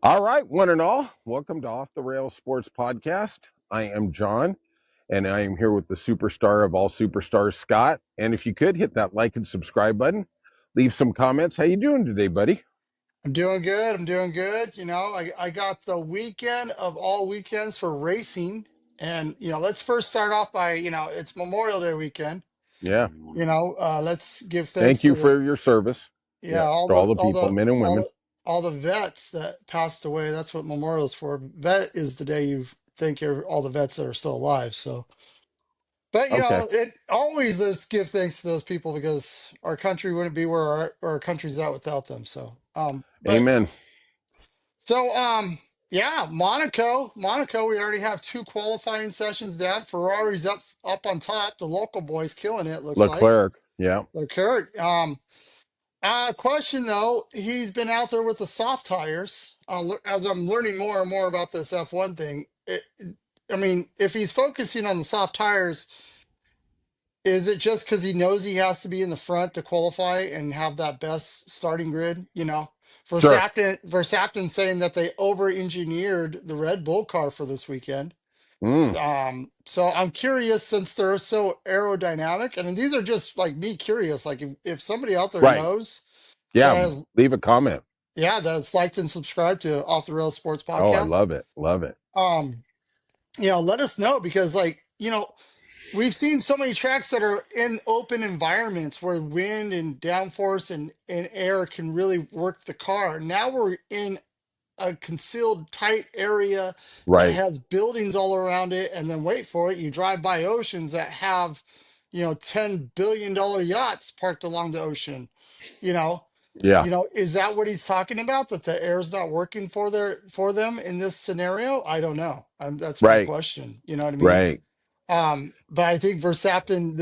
All right, one and all, welcome to Off the Rails Sports Podcast. I am John, and I am here with the superstar of all superstars, Scott. And if you could hit that like and subscribe button, leave some comments. How you doing today, buddy? I'm doing good. I'm doing good. I got the weekend of all weekends for racing. And, let's first start off by, it's Memorial Day weekend. Yeah, Let's give thank thanks you to for your service. yeah, Yeah, all to all the, the all people, the, men and all women. the, all the vets that passed away. That's what Memorial is for. Vet is the day you thank all the vets that are still alive. So, but, Okay, it always let's give thanks to those people because our country wouldn't be where our country's at without them. So, but amen. So, yeah, Monaco. We already have two qualifying sessions down. Ferrari's up on top. The local boys killing it. Looks like Leclerc, yeah, Leclerc. Question though, he's been out there with the soft tires. As I'm learning more and more about this F1 thing, I mean, if he's focusing on the soft tires, is it just because he knows he has to be in the front to qualify and have that best starting grid? sure. Verstappen saying that they over-engineered the Red Bull car for this weekend. Mm, So I'm curious since they're so aerodynamic. I mean, these are just like me curious. Like if somebody out there right. knows that Yeah, has, leave a comment. yeah, that's liked and subscribed to Off the Rails Sports Oh, I Podcast. love it. Love it. Um, let us know because we've seen so many tracks that are in open environments where wind and downforce and air can really work the car. Now we're in a concealed tight area that Right. has buildings all around it, and then wait for it, you drive by oceans that have, $10 billion yachts parked along the ocean. You know, Yeah, is that what he's talking about? That the air's not working for them in this scenario? I don't know. That's my right. question. You know what I mean? Right. But I think Verstappen,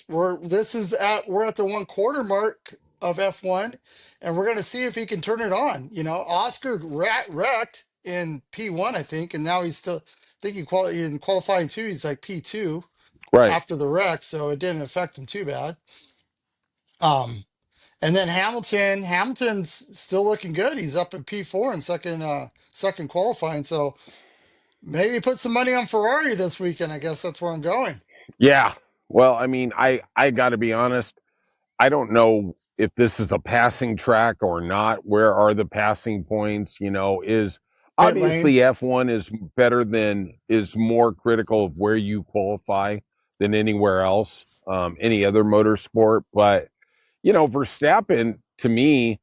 we're at the 1/4 mark of F1, and we're gonna see if he can turn it on. Oscar wrecked in P1, I think, and now he's still. I think in qualifying two, he's like P2 Right. after the wreck, so it didn't affect him too bad. Um, and then Hamilton's still looking good. He's up in P4 in second qualifying, so maybe put some money on Ferrari this weekend. I guess that's where I'm going. Yeah. Well, I mean, I got to be honest. I don't know if this is a passing track or not. Where are the passing points? Is Pit lane. obviously F1 is more critical of where you qualify than anywhere else, any other motorsport. But Verstappen, to me,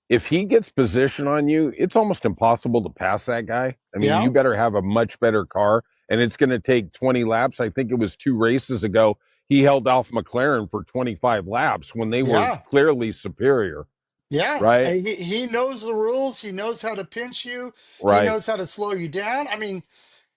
if he gets position on you, it's almost impossible to pass that guy. I mean, you Yeah. better have a much better car, and it's going to take 20 laps. I think it was two races ago. He held off McLaren for 25 laps when they were Yeah. clearly superior, Yeah. right? And he knows the rules. He knows how to pinch you. He Right. knows how to slow you down. I mean,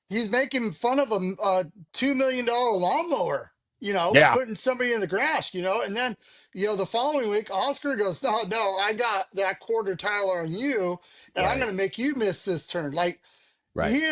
he's making fun of a $2 million lawnmower, Yeah. putting somebody in the grass, and then, the following week, Oscar goes, no, no, I got that quarter tile on you, and I'm Right. going to make you miss this turn. Like, Right. he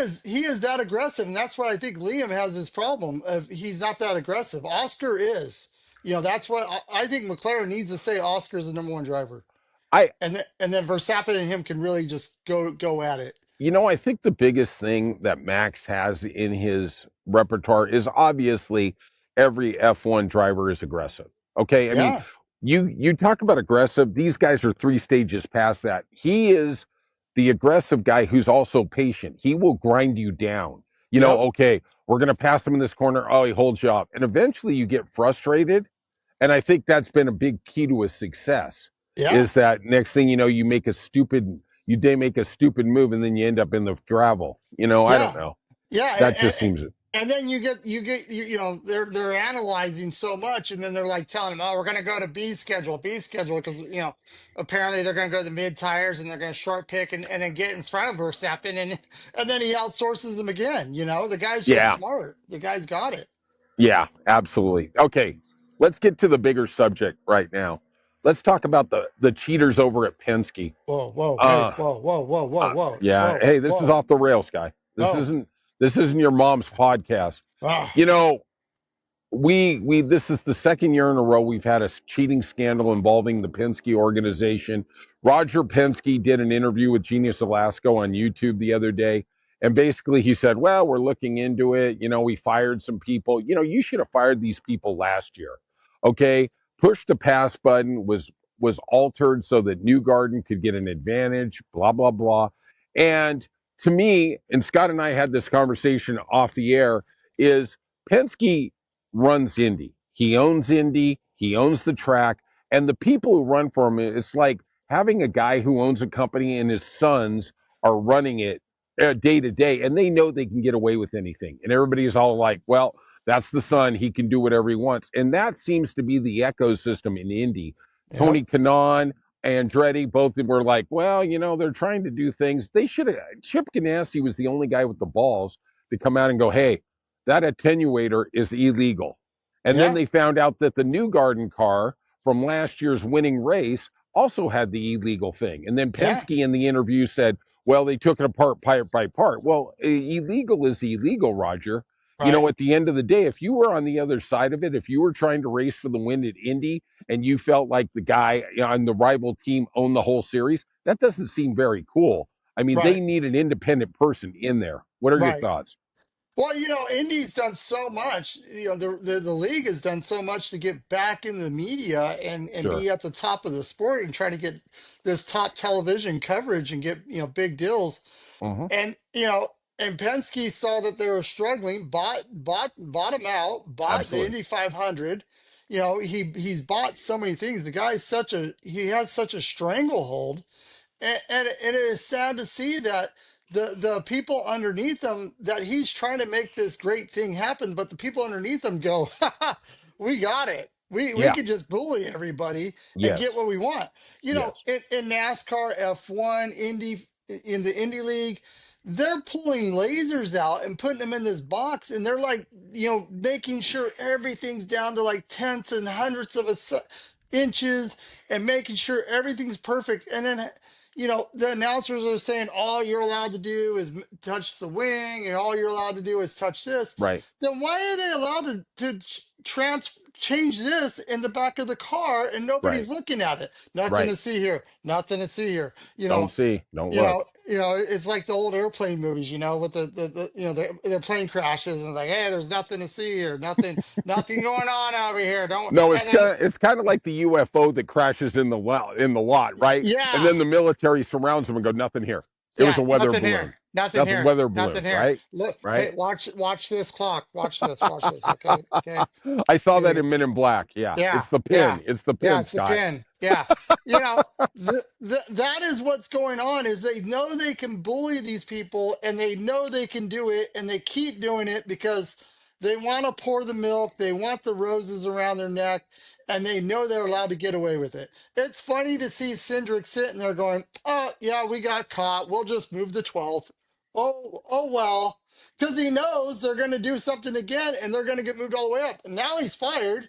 is that aggressive, and that's why I think Liam has this problem of he's not that aggressive. Oscar is. That's what I think McLaren needs to say. Oscar is the number one driver, I and then Verstappen and him can really just go at it. I think the biggest thing that Max has in his repertoire is obviously every F1 driver is aggressive. Okay? I mean, Yeah, you talk about aggressive, these guys are 3 stages past that. He is the aggressive guy who's also patient. He will grind you down. yep, Okay, we're going to pass him in this corner. Oh, he holds you up. And eventually you get frustrated, and I think that's been a big key to his success yeah, is that next thing you know, you day make a stupid move and then you end up in the gravel. I don't yeah, know. yeah, That just seems and then they're analyzing so much, and then they're like telling him, oh, we're gonna go to B schedule, because apparently they're gonna go to the mid tires and they're gonna short pick and then get in front of Verstappen, and then he outsources them again. The guy's just yeah, smart. The guy's got it. yeah, absolutely. Okay, let's get to the bigger subject right now. Let's talk about the cheaters over at Penske. Whoa, whoa, hey, Uh, whoa, whoa, whoa, whoa, whoa, yeah. whoa, Hey, this is whoa, off the rails, guy. This whoa. isn't this isn't your mom's podcast. Ah, You know, we this is the second year in a row we've had a cheating scandal involving the Penske organization. Roger Penske did an interview with Genius Alaska on YouTube the other day, and basically he said, "Well, we're looking into it. You know, we fired some people. You know, you should have fired these people last year. Okay, push the pass button was altered so that Newgarden could get an advantage. Blah blah blah." And to me, and Scott and I had this conversation off the air, is Penske runs Indy. He owns Indy. He owns the track. And the people who run for him, it's like having a guy who owns a company and his sons are running it day to day, and they know they can get away with anything. And everybody's all like, well, that's the son. He can do whatever he wants. And that seems to be the ecosystem in Indy. Yep. Tony Kanaan, Andretti, both were like, well, you know, they're trying to do things. They should have. Chip Ganassi was the only guy with the balls to come out and go, hey, that attenuator is illegal. And then Yeah. they found out that the Newgarden car from last year's winning race also had the illegal thing. And then Yeah. Penske in the interview said, well, they took it apart part by part. Well, illegal is illegal, Roger. You Right. know, at the end of the day, if you were on the other side of it, if you were trying to race for the win at Indy and you felt like the guy on the rival team owned the whole series, that doesn't seem very cool. I mean, they Right. need an independent person in there. What are your Right. thoughts? Well, Indy's done so much. The league has done so much to get back in the media and Sure. be at the top of the sport and try to get this top television coverage and get big deals. Hmm. And Penske saw that they were struggling, bought them out, bought the Absolutely. Indy 500. He's bought so many things. The guy's he has such a stranglehold, and it is sad to see that the people underneath him, that he's trying to make this great thing happen, but the people underneath him go, we got it. We Yeah. can just bully everybody and get Yes. what we want. Yes. In NASCAR, F1, Indy, in the Indy League, they're pulling lasers out and putting them in this box, and they're like, making sure everything's down to like tenths and hundredths of inches, and making sure everything's perfect. And then the announcers are saying all you're allowed to do is touch the wing, and all you're allowed to do is touch this. Right. Then why are they allowed to change this in the back of the car and Right. nobody's looking at it? Nothing Right. to see here. Nothing to see here. Don't see. Don't look. It's like the old airplane movies, with the plane crashes, and like, hey, there's nothing to see here. Nothing going on over here. Don't. No, And then, it's kind of like the UFO that crashes in the lot, right? And yeah. then the military surrounds them and go, nothing here. It was Yeah, a weather nothing here. balloon. Nothing Nothing here. weather Nothing balloon, here. right? Look, Right. hey, watch this clock. Watch this. Watch this. Okay. Okay. I saw Here we that go. in Men in Black. Yeah. Yeah. It's the Yeah. pin. It's the Yeah. pin, It's the Scott. pin. Yeah. You know, that is what's going on, is they know they can bully these people, and they know they can do it, and they keep doing it because they want to pour the milk. They want the roses around their neck, and they know they're allowed to get away with it. It's funny to see Cindric sitting there going, oh, yeah, we got caught. We'll just move the 12th. Oh well, because he knows they're going to do something again, and they're going to get moved all the way up. And now he's fired.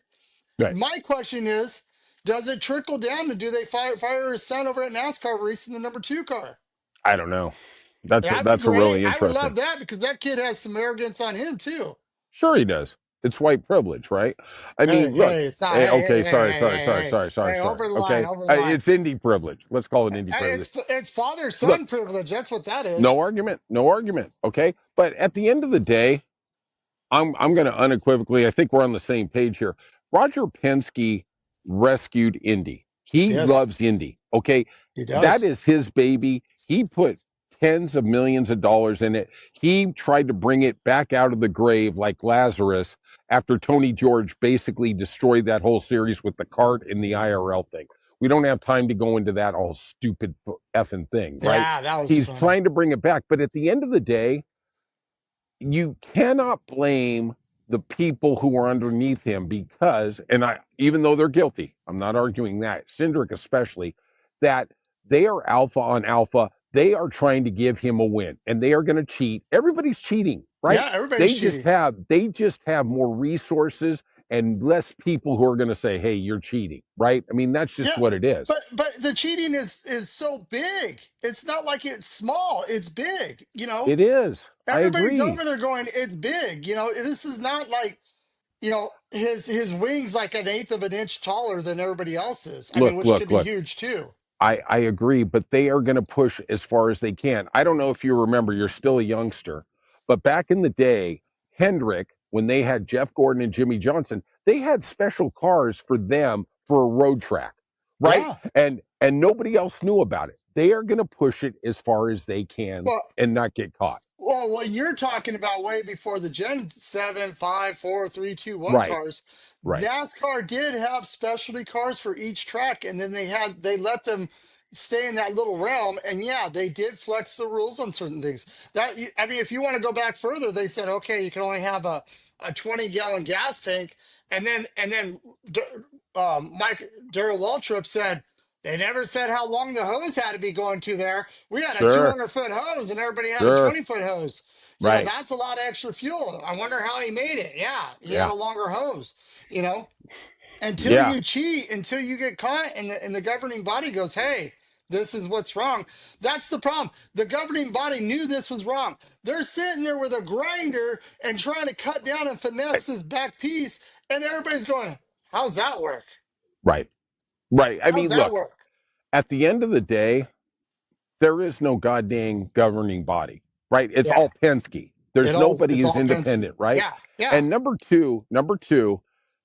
Right. My question is, does it trickle down, and do they fire his son over at NASCAR racing the number two car? I don't know. That'd be That's a great. really I would interesting. love that, because that kid has some arrogance on him too. Sure, he does. It's white privilege, right? I Hey, mean, look. hey, it's not. Hey, hey, Okay, hey, sorry, hey, sorry, hey, sorry, hey, sorry, sorry, hey, sorry. over the line, Okay, over the line. it's indie privilege. Let's call it indie Hey, privilege. it's father Look, son privilege. That's what that is. no argument, no argument. Okay, but at the end of the day, I'm going to unequivocally. I think we're on the same page here. Roger Penske rescued Indy. He Yes, loves Indy. Okay, he that does. is his baby. He put tens of millions of dollars in it. He tried to bring it back out of the grave like Lazarus after Tony George basically destroyed that whole series with the cart and the IRL thing. We don't have time to go into that all stupid effing thing, right? Yeah, that was He's funny. trying to bring it back, but at the end of the day, you cannot blame the people who are underneath him because, and I, even though they're guilty, I'm not arguing that, Cindric especially, that they are alpha on alpha. They are trying to give him a win, and they are going to cheat. Everybody's cheating, right? Yeah, everybody's cheating. They just have more resources and less people who are going to say, "Hey, you're cheating," right? I mean, that's just Yeah, what it is. but the cheating is so big. It's not like it's small. It's big. It is. I Everybody's agree. over there going, it's big. This is not like, his wings like an eighth of an inch taller than everybody else's. I mean, Look, which look, could be look. huge too. I agree, but they are going to push as far as they can. I don't know if you remember, you're still a youngster, but back in the day, Hendrick, when they had Jeff Gordon and Jimmy Johnson, they had special cars for them for a road track, right? Yeah. And nobody else knew about it. They are going to push it as far as they can Well, and not get caught. Well, what you're talking about way before the Gen 7, 5, 4, 3, 2, 1 Right, cars, right. NASCAR did have specialty cars for each track, and then they let them stay in that little realm. And yeah, they did flex the rules on certain things. I mean, if you want to go back further, they said, okay, you can only have a 20-gallon gas tank. And then Mike Darrell Waltrip said they never said how long the hose had to be going to there. We had a Sure, 200-foot hose and everybody had a sure. 20-foot hose. Right. That's a lot of extra fuel. I wonder how he made it. Yeah, he had Yeah, a longer hose, you know. Until yeah. you cheat, until you get caught, and the governing body goes, "Hey, this is what's wrong." That's the problem. The governing body knew this was wrong. They're sitting there with a grinder and trying to cut down and finesse this back piece, and everybody's going, "How's that work? Right, right. I How's mean, that look, work?" at the end of the day, there is no goddamn governing body, right? It's Yeah, all Penske. There's nobody it's who's all Penske. independent, right? Yeah, yeah, And number two,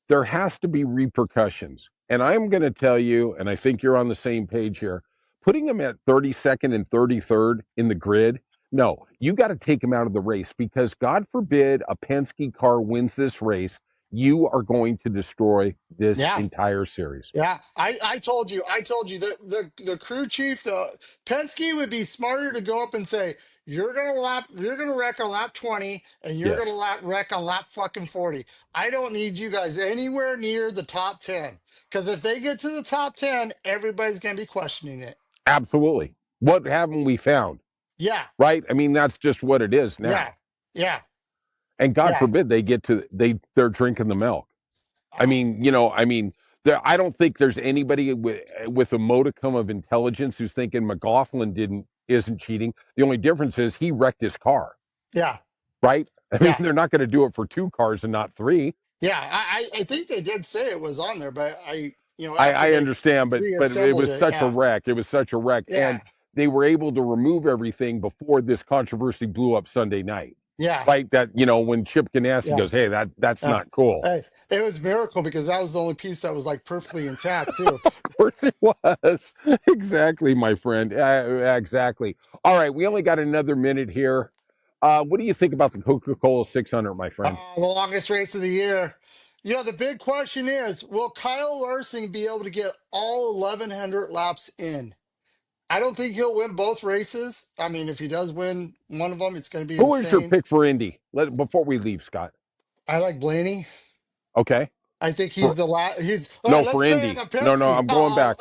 there has to be repercussions. And I'm going to tell you, and I think you're on the same page here, putting them at 32nd and 33rd in the grid. No, you got to take them out of the race because God forbid a Penske car wins this race, you are going to destroy this yeah. entire series. Yeah, I told you that the crew chief, the Penske would be smarter to go up and say, you're gonna wreck on lap 20 and you're Yes, gonna wreck on lap fucking 40. I don't need you guys anywhere near the top 10. Because if they get to the top 10, everybody's gonna be questioning it. absolutely. What haven't we found? Yeah, Right? I mean, that's just what it is yeah, now. yeah, And God yeah. forbid they get to they're drinking the milk. I Oh, mean, I don't think there's anybody with a modicum of intelligence who's thinking McLaughlin isn't cheating. The only difference is he wrecked his car, yeah, right? I mean, yeah. they're not going to do it for two cars and not three. Yeah, I think they did say it was on there, but I, after I they understand, but it reassembled was it, such a yeah, wreck. It was such a wreck, yeah, and they were able to remove everything before this controversy blew up Sunday night. yeah, Like that, when Chip Ganassi yeah. goes, "Hey, that's Yeah. not cool." Hey, it was a miracle because that was the only piece that was like perfectly intact too. Of course it was. Exactly, my friend. Exactly. All right, we only got another minute here. What do you think about the Coca-Cola 600, my friend? The longest race of the year. The big question is, will Kyle Larson be able to get all 1,100 laps in? I don't think he'll win both races. I mean, if he does win one of them, it's going to be Who is your insane. pick for Indy? Before we leave, Scott. I like Blaney. Okay. I think he's For the last. He's all right. no, Let's for say Indy. the No, Penske. I'm going back.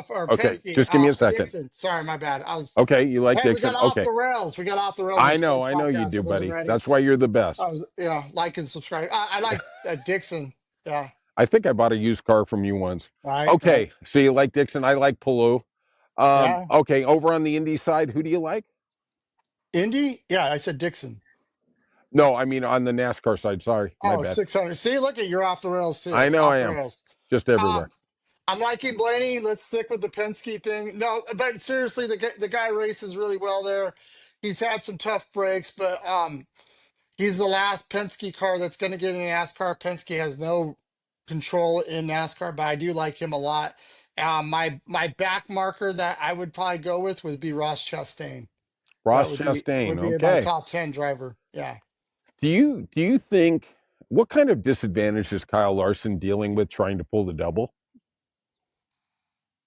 For Okay, Penske. just give me a second. Dixon. Sorry, my bad. I was. Okay, you like Hey, we got Dixon? off Okay. the rails. We got off the rails on sports I know you podcast. I do, wasn't buddy. ready. That's why you're the best. I was, like and subscribe. I like Dixon. Yeah. I think I bought a used car from you once. Right. Right. Okay, so you like Dixon? I like Palou. Yeah. Okay, over on the Indy side, who do you like? Indy. Yeah. I said Dixon. No, I mean on the NASCAR side. Sorry, my Oh, bad. 600. See, look at you're off the rails I too. know I Off the am. rails. Just Um, everywhere. I'm liking Blaney. Let's stick with the Penske thing. No, but seriously, the guy races really well there. He's had some tough breaks, but he's the last Penske car that's going to get in NASCAR. Penske has no control in NASCAR, but I do like him a lot. My back marker that I would probably go with would be Ross Chastain. That Ross would Chastain. be my Okay. top 10 driver. Yeah, Do you think what kind of disadvantage is Kyle Larson dealing with trying to pull the double?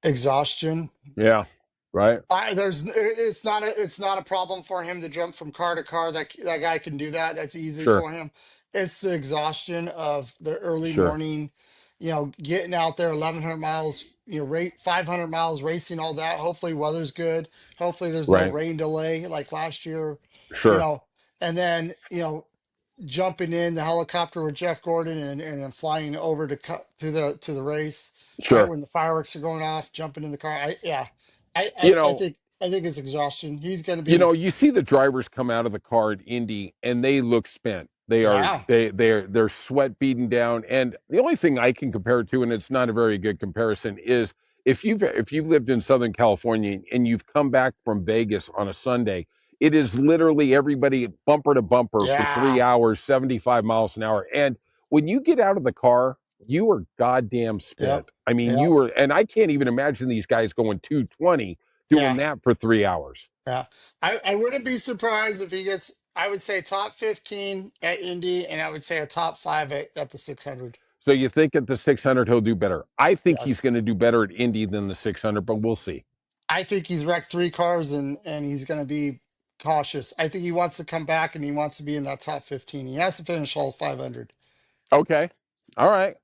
exhaustion. Yeah. Right. It's not a problem for him to jump from car to car. That guy can do that. That's easy Sure. for him. It's the exhaustion of the early Sure. morning, getting out there 1,100 miles, rate 500 miles racing, all that. Hopefully weather's good. Hopefully there's no Right. rain delay like last year, you Sure. know, and then, jumping in the helicopter with Jeff Gordon and then flying over to the race right Sure. when the fireworks are going off, jumping in the car. Yeah, I You I, I know, think I think it's exhaustion. He's going to be. you see the drivers come out of the car at Indy and they look spent. Yeah. They're sweat beaten down. And the only thing I can compare it to, and it's not a very good comparison, is if you've lived in Southern California and you've come back from Vegas on a Sunday, it is literally everybody bumper to bumper for three Yeah. hours, 75 miles an hour. And when you get out of the car, you are goddamn spent. Yep. I mean, Yep. you were, and I can't even imagine these guys going 220 doing Yeah. that for 3 hours. Yeah. I wouldn't be surprised if he gets, I would say top 15 at Indy, and I would say a top five at the 600. So you think at the 600 he'll do better? I think he's Yes. going to do better at Indy than the 600, but we'll see. I think he's wrecked three cars, and he's going to be cautious. I think he wants to come back and he wants to be in that top 15. He has to finish all 500. Okay. All right.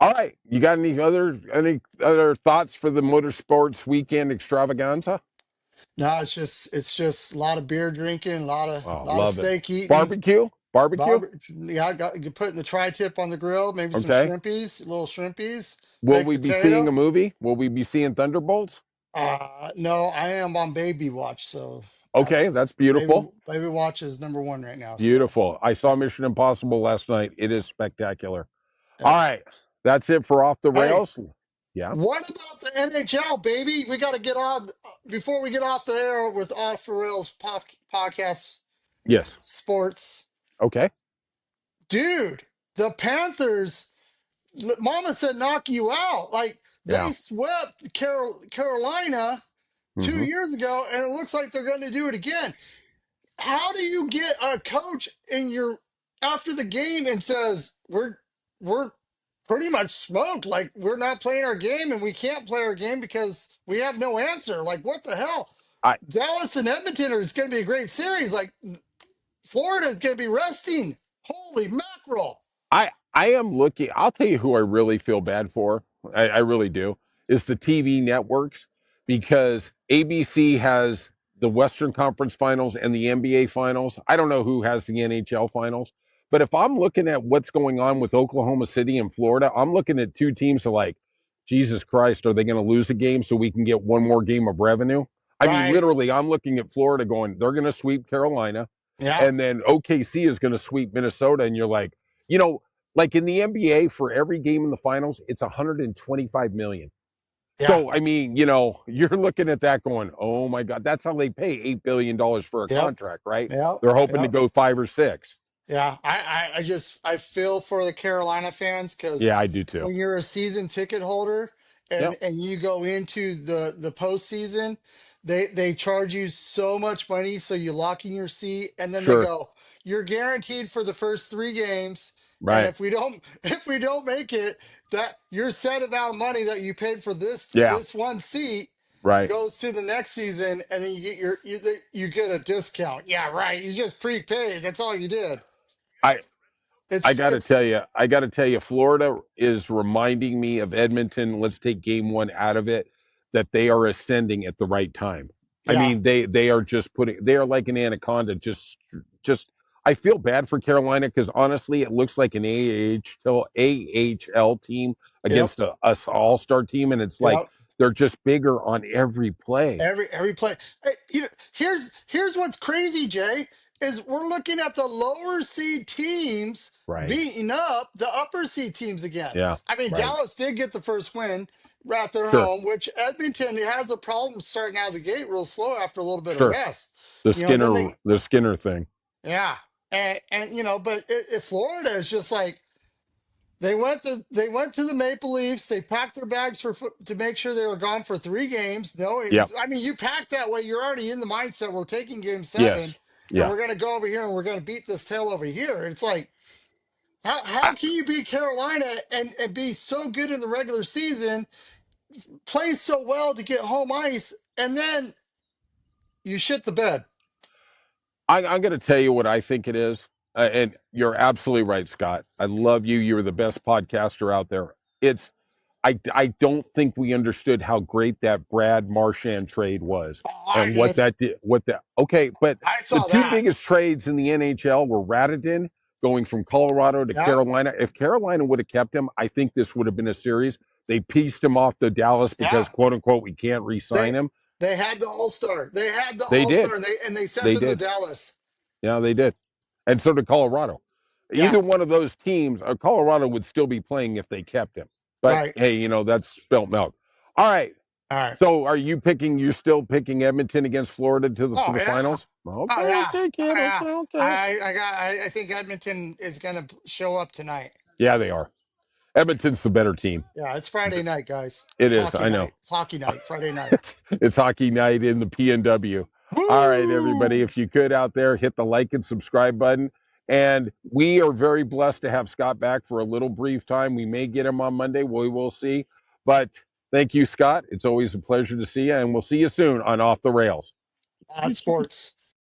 All right. You got any other thoughts for the motorsports weekend extravaganza? No, it's just a lot of beer drinking, Oh, lot of love it. steak eating. Barbecue? Barbecue? Yeah, you putting the tri-tip on the grill, maybe some Okay. shrimpies, little shrimpies, Will baked we be seeing a potato. movie? Will we be seeing Thunderbolts? No, I am on baby watch, so Okay, that's that's beautiful. baby watch is number one right now. So Beautiful. I saw yeah, Mission Impossible last night. It is spectacular. All yeah. right. That's it for Off the Hey, Rails. Yeah. what about the NHL, baby? We got to get on before we get off the air with Off the Rails podcast Yes. sports, Okay. dude. The Panthers, Mama said, knock you out. Like Yeah. they swept Carolina two Hmm. years ago, and it looks like they're going to do it again. How do you get a coach in your after the game and says we're pretty much smoked, like we're not playing our game and we can't play our game because we have no answer? Like what the hell? I Dallas and Edmonton is going to be a great series. Like Florida is going to be resting. Holy mackerel! I am looking. I'll tell you who I really feel bad for. I really do. Is the TV networks because ABC has the Western Conference Finals and the NBA Finals. I don't know who has the NHL Finals, but if I'm looking at what's going on with Oklahoma City and Florida, I'm looking at two teams that are like, Jesus Christ, are they going to lose a game so we can get one more game of revenue? I mean, Right? literally, I'm looking at Florida going, they're going to sweep Carolina, Yeah, and then OKC is going to sweep Minnesota, and you're like, you know, like in the NBA, for every game in the finals, it's 125 million. yeah, So I mean, you're looking at that going, oh my God, that's how they pay $8 billion for a yep, contract, right? yep, They're hoping to yep. go five or six. Yeah, I feel for the Carolina fans because Yeah, I do too. when you're a season ticket holder Yep, and you go into the postseason, they charge you so much money, so you lock in your seat, and then they sure, go, you're guaranteed for the first three games, and right, if we don't make it, that your set amount of money that you paid for yeah, this one seat right. goes to the next season, and then you get you get a discount. Yeah, right. You just prepaid. That's all you did. I I got to It's tell you, Florida is reminding me of Edmonton. Let's take game one out of it, that they are ascending at the right time. I yeah, mean, they are just they are like an anaconda. Just. I feel bad for Carolina because honestly, it looks like an AHL team yep, against us All Star team, and it's like yep. they're just bigger on every play. Every play. Here's what's crazy, Jay, is we're looking at the lower seed teams Right. beating up the upper seed teams again. Yeah. I mean, Right. Dallas did get the first win at their Sure. home, which Edmonton has a problem starting out of the gate real slow after a little bit of Sure. rest. The Then Skinner they the Skinner thing. yeah, and but if Florida is just like they went to the Maple Leafs. They packed their bags to make sure they were gone for three games. No, Yeah. I mean you pack that way, you're already in the mindset. We're taking Game Yes. 7, and Yeah. we're going to go over here and we're going to beat this tail over here. It's like how I, can you beat Carolina and be so good in the regular season, play so well to get home ice, and then you shit the bed? I'm going to tell you what I think it is. And you're absolutely right, Scott. I love you. You're the best podcaster out there. I don't think we understood how great that Brad Marchand trade was Oh, I and what did. that did. Okay, but I the saw two that. biggest trades in the NHL were Radadin going from Colorado to Yeah, Carolina. If Carolina would have kept him, I think this would have been a series. They pieced him off to Dallas because, yeah. quote unquote, we can't They re-sign him. they had the All Star. They had the They All Star, did. and they sent They them to did. Dallas. Yeah, they did. And so did Colorado. Yeah. Either one of those teams, Colorado would still be playing if they kept him. But Right. hey, that's spilt milk. All right. All right. So are you picking? You're still picking Edmonton against Florida for Oh the yeah. finals? Oh Okay, yeah. okay, Oh kid. yeah. Okay, okay. I think Edmonton is gonna show up tonight. Yeah, they are. Edmonton's the better team. Yeah, it's Friday night, guys. It It's is. hockey I know. night. It's hockey night. Friday night. It's hockey night in the PNW. All right, everybody. Woo! If you could out there, hit the like and subscribe button. And we are very blessed to have Scott back for a little brief time. We may get him on Monday. We will see. But thank you, Scott. It's always a pleasure to see you. And we'll see you soon on Off the Rails. Sports.